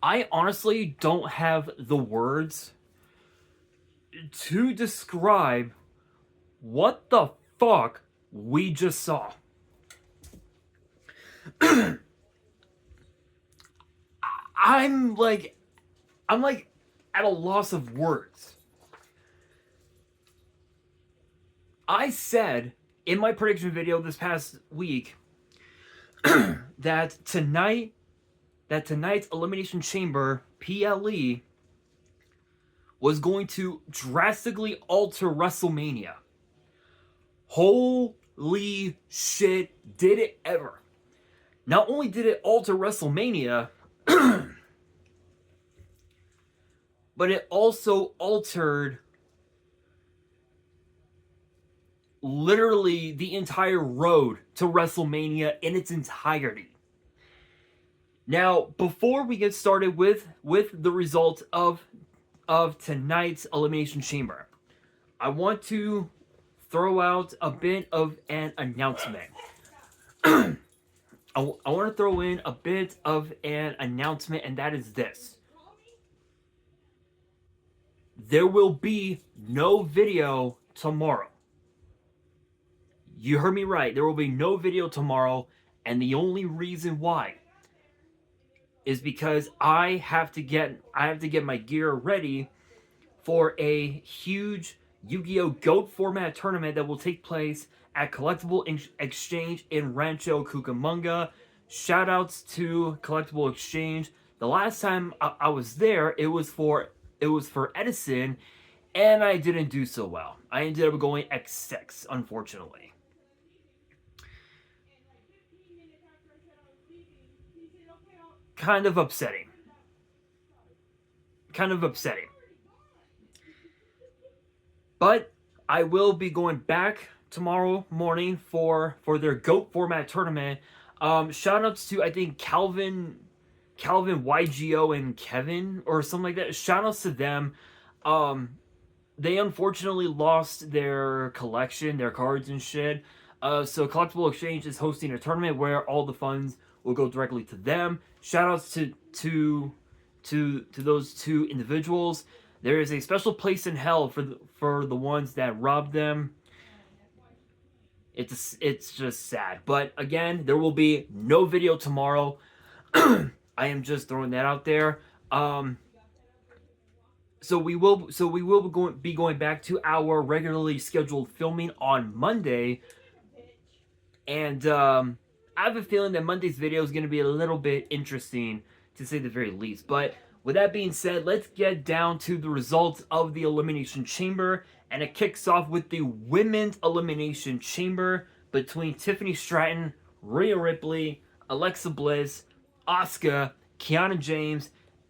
I honestly don't have the words to describe what the fuck we just saw. I'm like, I'm like at a loss of words. I said in my prediction video this past week that tonight's Elimination Chamber PLE was going to drastically alter WrestleMania. Holy shit, did it ever. Not only did it alter WrestleMania, but it also altered literally the entire road to WrestleMania in its entirety. Now, before we get started with the result of tonight's Elimination Chamber, I want to throw out a bit of an announcement. I want to throw in a bit of an announcement, and that is this. There will be no video tomorrow. You heard me right. There will be no video tomorrow, and the only reason why is because I have to get my gear ready for a huge Yu-Gi-Oh! GOAT format tournament that will take place at Collectible Exchange in Rancho Cucamonga. Shoutouts to Collectible Exchange. The last time I was there, it was for Edison, and I didn't do so well. I ended up going X6, unfortunately. Kind of upsetting. But I will be going back tomorrow morning for their GOAT format tournament. Shoutouts to, I think, Calvin, YGO, and Kevin, or something like that. Shoutouts to them. They unfortunately lost their collection, their cards and shit. So Collectible Exchange is hosting a tournament where all the funds will go directly to them. Shoutouts to those two individuals. There is a special place in hell for the ones that robbed them. It's just sad. But again, there will be no video tomorrow. I am just throwing that out there. So we will be going back to our regularly scheduled filming on Monday. And I have a feeling that Monday's video is going to be a little bit interesting, to say the very least. But with that being said, let's get down to the results of the Elimination Chamber. And it kicks off with the Women's Elimination Chamber between Tiffany Stratton, Rhea Ripley, Alexa Bliss, Asuka, Kiana James,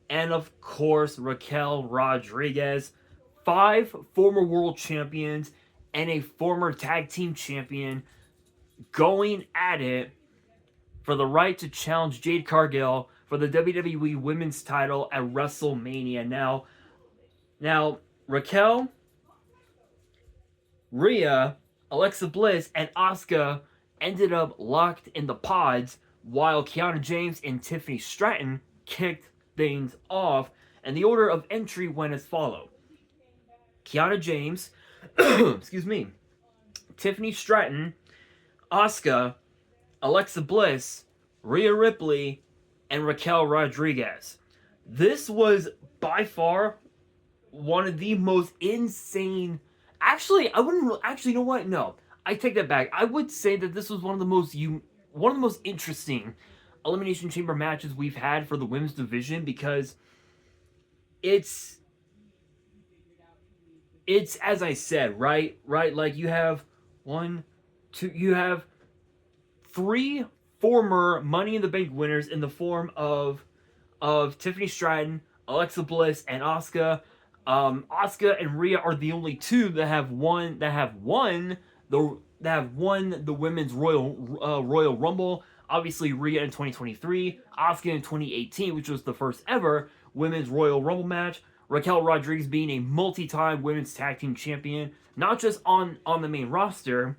and of course Raquel Rodriguez. 5 former world champions and a former tag team champion going at it for the right to challenge Jade Cargill for the WWE Women's title at WrestleMania. Now Raquel, Rhea, Alexa Bliss, and Asuka ended up locked in the pods, while Kiana James and Tiffany Stratton kicked things off, and the order of entry went as follows. Kiana James, excuse me, Tiffany Stratton, Asuka, Alexa Bliss, Rhea Ripley, and Raquel Rodriguez. This was by far one of the most insane... Actually, I wouldn't... Actually, you know what? No. I take that back. I would say that this was one of the most interesting Elimination Chamber matches we've had for the women's division, because it's as I said, right? Like you have 3 former Money in the Bank winners in the form of Tiffany Stratton, Alexa Bliss, and Asuka. Asuka and Rhea are the only 2 that have won the women's Royal Rumble. Obviously, Rhea in 2023, Asuka in 2018, which was the first ever women's Royal Rumble match. Raquel Rodriguez being a multi-time women's tag team champion, not just on the main roster,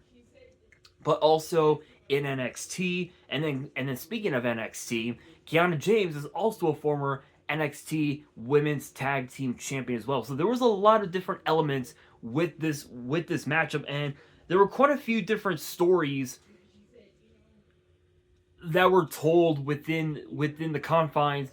but also in NXT. And then speaking of NXT, Kiana James is also a former NXT Women's Tag Team Champion as well. So there was a lot of different elements with this matchup, and there were quite a few different stories that were told within the confines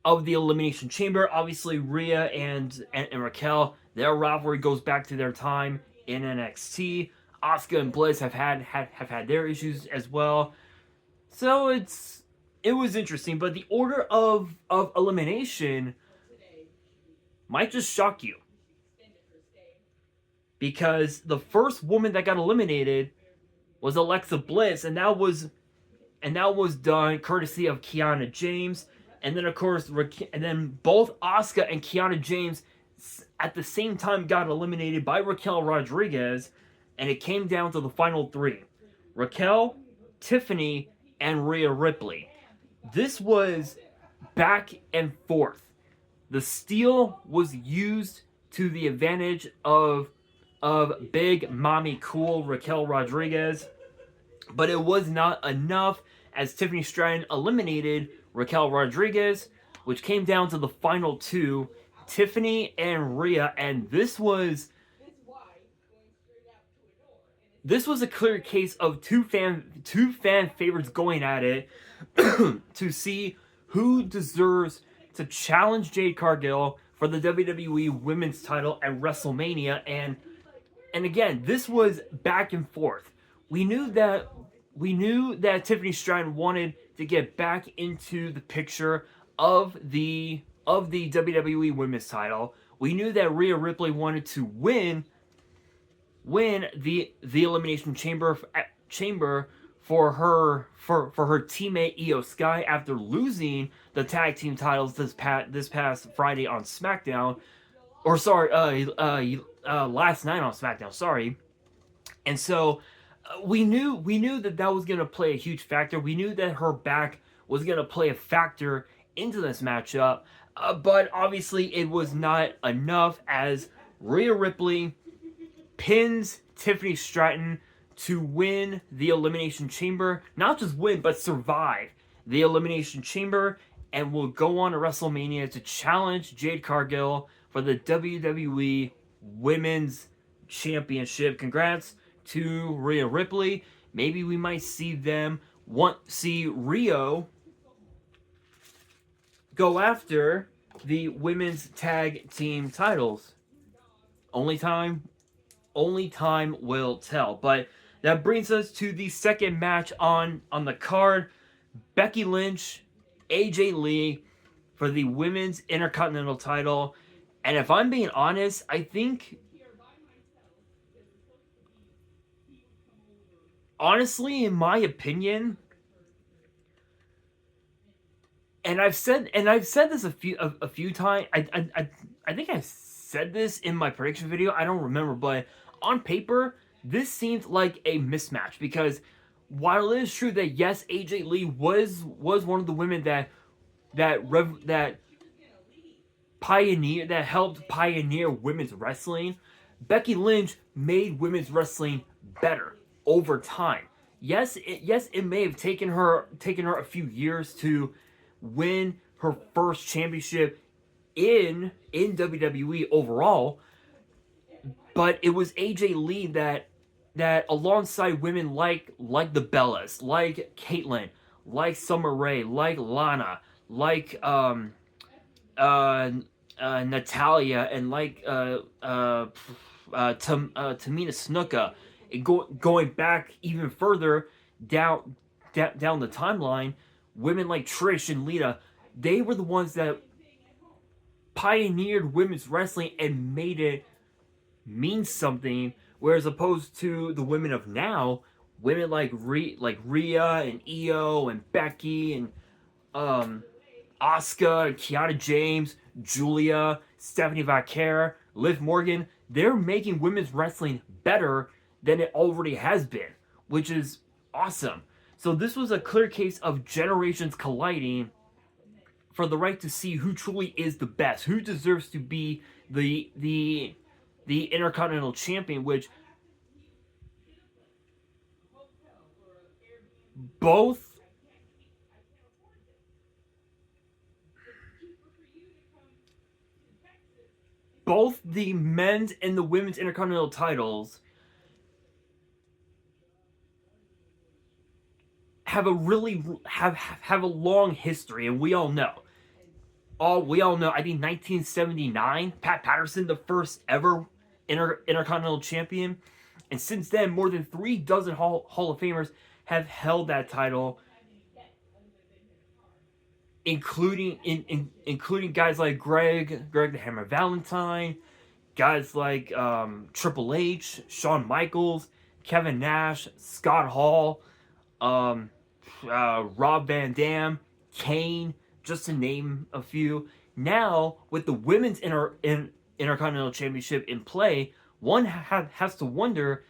of the Elimination Chamber. Obviously, Rhea and Raquel, their rivalry goes back to their time in NXT. Asuka and Bliss have had their issues as well. So it was interesting, but the order of elimination might just shock you, because the first woman that got eliminated was Alexa Bliss, and that was done courtesy of Kiana James. And then, of course, both Asuka and Kiana James at the same time got eliminated by Raquel Rodriguez, and it came down to the final three: Raquel, Tiffany, and Rhea Ripley. This was back and forth. The steal was used to the advantage of Big Mommy Cool Raquel Rodriguez, but it was not enough, as Tiffany Stratton eliminated Raquel Rodriguez, which came down to the final two, Tiffany and Rhea, and this was a clear case of two fan favorites going at it to see who deserves to challenge Jade Cargill for the WWE Women's title at WrestleMania. And again, this was back and forth. We knew that Tiffany Stratton wanted to get back into the picture of the WWE Women's title. We knew that Rhea Ripley wanted to win the Elimination Chamber for her teammate Io Sky after losing the tag team titles this past Friday on SmackDown, or sorry, last night on SmackDown. Sorry, and so we knew that was going to play a huge factor. We knew that her back was going to play a factor into this matchup, but obviously it was not enough, as Rhea Ripley pins Tiffany Stratton to win the Elimination Chamber. Not just win, but survive the Elimination Chamber, and will go on to WrestleMania to challenge Jade Cargill for the WWE Women's Championship. Congrats to Rhea Ripley. Maybe we might see Rio go after the women's tag team titles. Only time will tell. But that brings us to the second match on the card: Becky Lynch, AJ Lee for the women's Intercontinental title. And if I'm being honest, I think, honestly, in my opinion, and I've said this a few times. I think I said this in my prediction video. I don't remember, but on paper, this seemed like a mismatch, because while it is true that yes, AJ Lee was one of the women that helped pioneer women's wrestling, Becky Lynch made women's wrestling better over time. Yes, it may have taken her a few years to win her first championship in WWE overall, but it was AJ Lee that alongside women like the Bellas, like Caitlyn, like Summer Rae, like Lana, like Natalia, and like Tamina Snuka, going back even further down the timeline, women like Trish and Lita, they were the ones that pioneered women's wrestling and made it mean something. Whereas opposed to the women of now, women like Rhea and Io and Becky and Asuka and Kiana James, Julia, Stephanie Vaquer, Liv Morgan, they're making women's wrestling better than it already has been, which is awesome. So this was a clear case of generations colliding for the right to see who truly is the best, who deserves to be the Intercontinental Champion, which both both the men's and the women's Intercontinental titles have a really have a long history, and we all know. I think 1979, Pat Patterson, the first ever Intercontinental Champion. And since then, more than 3 dozen Hall of Famers have held that title, including guys like Greg the Hammer Valentine, guys like Triple H, Shawn Michaels, Kevin Nash, Scott Hall, Rob Van Dam, Kane, just to name a few. Now, with the women's Intercontinental Championship in play, one has to wonder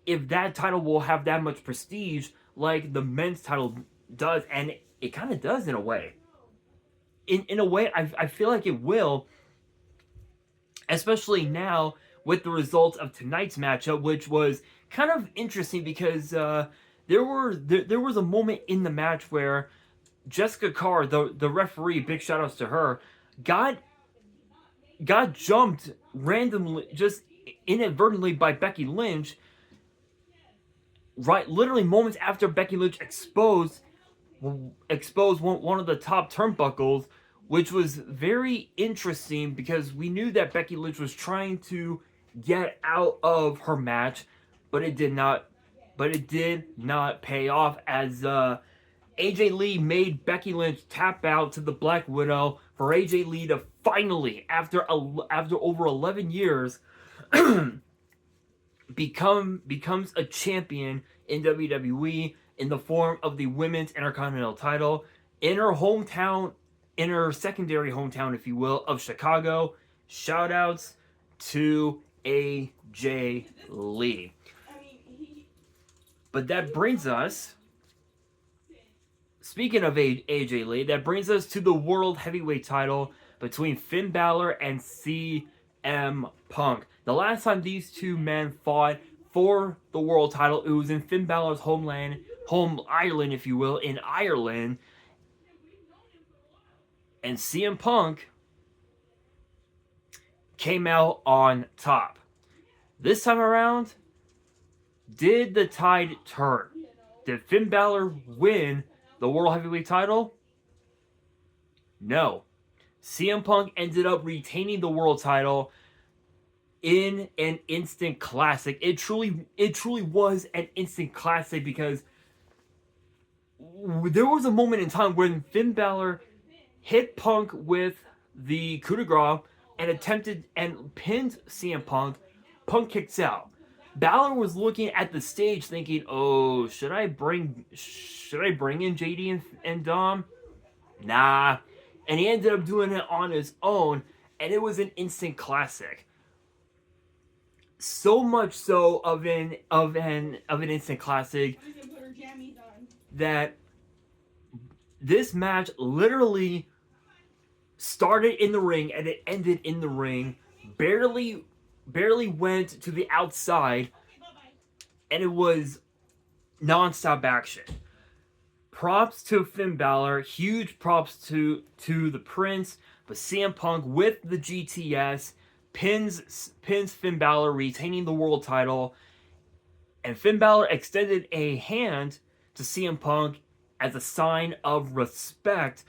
if that title will have that much prestige like the men's title does, and it kind of does in a way. In a way, I feel like it will, especially now with the results of tonight's matchup, which was kind of interesting because there was a moment in the match where Jessica Carr, the referee, big shout outs to her, got jumped randomly, just inadvertently, by Becky Lynch. Right, literally moments after Becky Lynch exposed one of the top turnbuckles, which was very interesting because we knew that Becky Lynch was trying to get out of her match, but it did not pay off as AJ Lee made Becky Lynch tap out to the Black Widow for AJ Lee to finally, after over 11 years, becomes a champion in WWE in the form of the Women's Intercontinental title in her hometown, in her secondary hometown, if you will, of Chicago. Shoutouts to AJ Lee. But that brings us, speaking of AJ Lee, that brings us to the World Heavyweight title between Finn Balor and CM Punk. The last time these two men fought for the world title, it was in Finn Balor's home Ireland, if you will, in Ireland. And CM Punk came out on top. This time around, did the tide turn? Did Finn Balor win the World Heavyweight title? No. CM Punk ended up retaining the world title in an instant classic. It truly was an instant classic because there was a moment in time when Finn Balor hit Punk with the coup de grace and pinned CM Punk. Punk kicks out. Balor was looking at the stage thinking, "Oh, should I bring in JD and Dom?" Nah. And he ended up doing it on his own, and it was an instant classic. So much so of an instant classic that this match literally started in the ring and it ended in the ring. Barely went to the outside, and it was non-stop action. Props to Finn Balor, huge props to the Prince, but CM Punk with the GTS pins Finn Balor, retaining the world title, and Finn Balor extended a hand to CM Punk as a sign of respect,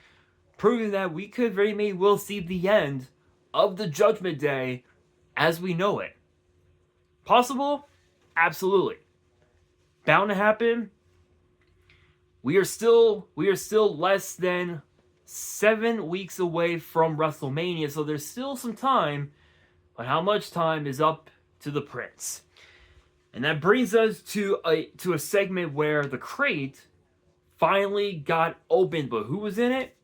proving that we could very may well see the end of the Judgment Day as we know it. Possible? Absolutely. Bound to happen? We are still less than 7 weeks away from WrestleMania, so there's still some time, but how much time is up to the Prince. And that brings us to a segment where the crate finally got opened, but who was in it?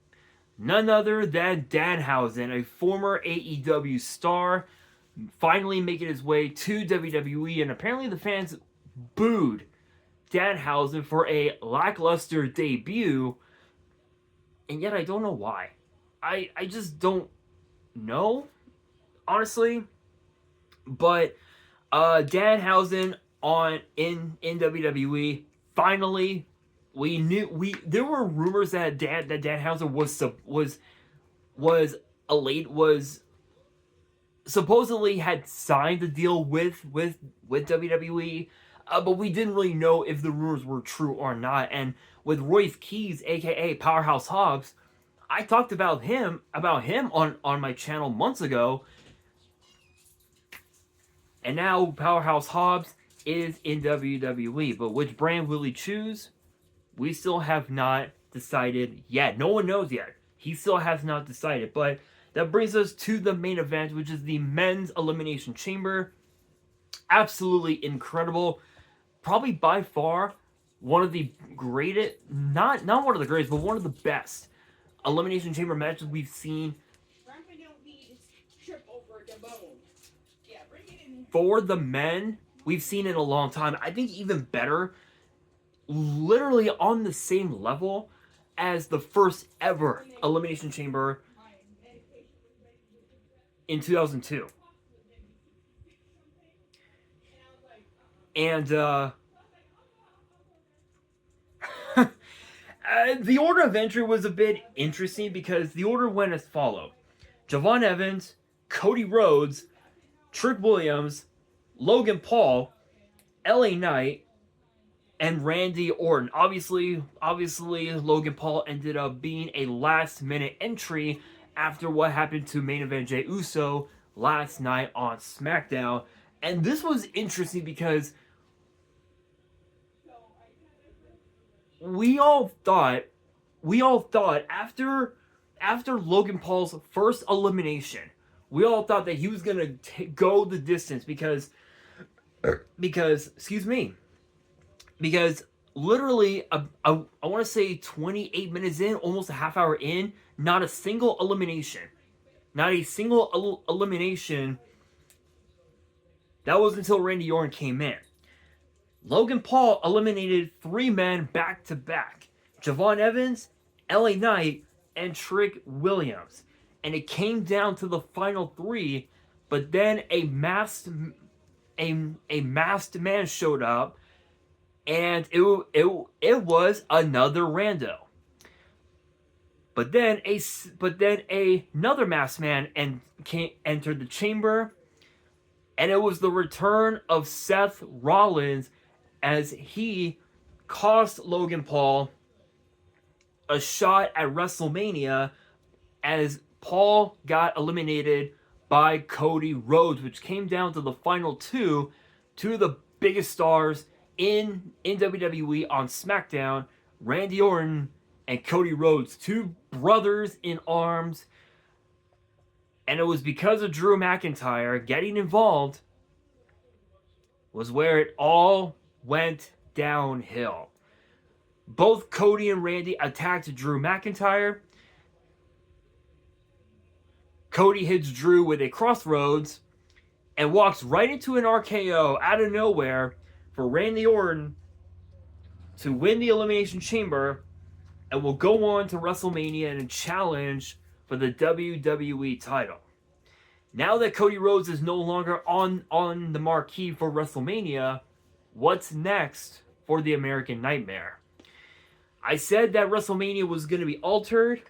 None other than Danhausen, a former AEW star, finally making his way to WWE, and apparently the fans booed Danhausen for a lackluster debut, and yet I don't know why. I just don't know, honestly. But Danhausen in WWE, finally, there were rumors that Danhausen was supposedly had signed a deal with WWE, but we didn't really know if the rumors were true or not. And with Royce Keys, aka Powerhouse Hobbs, I talked about him on my channel months ago, and now Powerhouse Hobbs is in WWE. But which brand will he choose? We still have not decided yet. No one knows yet. He still has not decided. But that brings us to the main event, which is the men's Elimination Chamber. Absolutely incredible. Probably by far one of the greatest, not one of the greatest, but one of the best Elimination Chamber matches we've seen. For the men, we've seen in a long time. I think even better, literally on the same level as the first ever Elimination Chamber in 2002. And the order of entry was a bit interesting because the order went as follows: Javon Evans, Cody Rhodes, Trick Williams, Logan Paul, LA Knight, and Randy Orton. Obviously, Logan Paul ended up being a last-minute entry after what happened to main event Jey Uso last night on SmackDown. And this was interesting because we all thought after Logan Paul's first elimination, we all thought that he was gonna go the distance because literally I want to say 28 minutes in, almost a half hour in, not a single elimination. That was until Randy Orton came in. Logan Paul eliminated 3 men back to back: Javon Evans, LA Knight, and Trick Williams. And it came down to the final 3, but then a masked man showed up, and it was another rando. But then another masked man entered the chamber, and it was the return of Seth Rollins, as he cost Logan Paul a shot at WrestleMania, as Paul got eliminated by Cody Rhodes, which came down to the final two of the biggest stars in WWE on SmackDown: Randy Orton and Cody Rhodes, 2 brothers in arms. And it was because of Drew McIntyre getting involved was where it all went downhill. Both Cody and Randy attacked Drew McIntyre. Cody hits Drew with a crossroads and walks right into an RKO out of nowhere for Randy Orton to win the Elimination Chamber, and will go on to WrestleMania and challenge for the WWE title. Now that Cody Rhodes is no longer on the marquee for WrestleMania, what's next for the American Nightmare? I said that WrestleMania was going to be altered.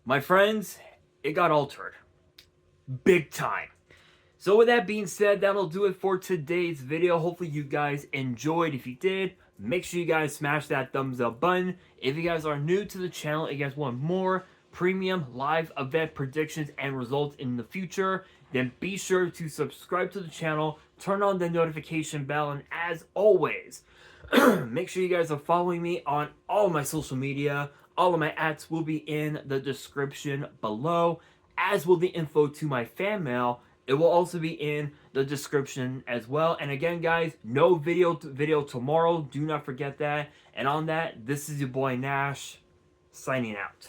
My friends, it got altered. Big time. So with that being said, that'll do it for today's video. Hopefully you guys enjoyed. If you did, make sure you guys smash that thumbs up button. If you guys are new to the channel and you guys want more premium live event predictions and results in the future, then be sure to subscribe to the channel, turn on the notification bell, and as always, make sure you guys are following me on all my social media. All of my ads will be in the description below, as will the info to my fan mail. It will also be in the description as well. And again, guys, no video tomorrow. Do not forget that. And on that, this is your boy Nash, signing out.